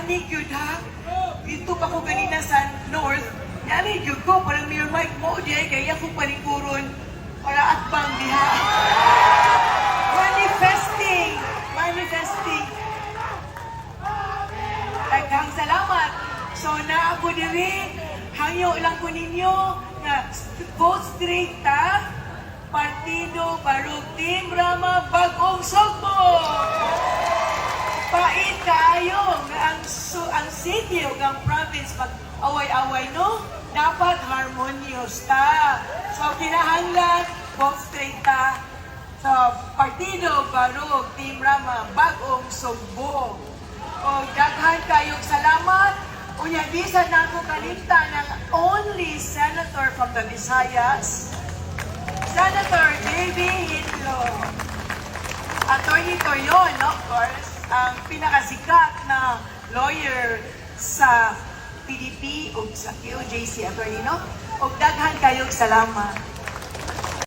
Ani gyud ha. Dito pa ko ganina sa North. Ani gyud ko parang Mayor Mike mo di ay kaya ko paniguron para atbang diha. Manifesting. Daghang salamat. So na ako diri hangyo lang ko ninyo na vote straight ta. Partido Barug Team Rama Bagong Sugbong. Pait kaayo nga ang city o ang province mag-away-away no, dapat harmonious ta. So kinahanglan vote straight ta sa Partido Barug Team Rama Bagong Sugbong. O daghan kayong salamat. Unya bisan na ako kalimtan ng only senator from the Visayas, Senator J.B. Hinlo. Attorney Toyon, of course, ang pinakasikat na lawyer sa PDP o sa QJC, attorney, no? O daghan kayong salamat.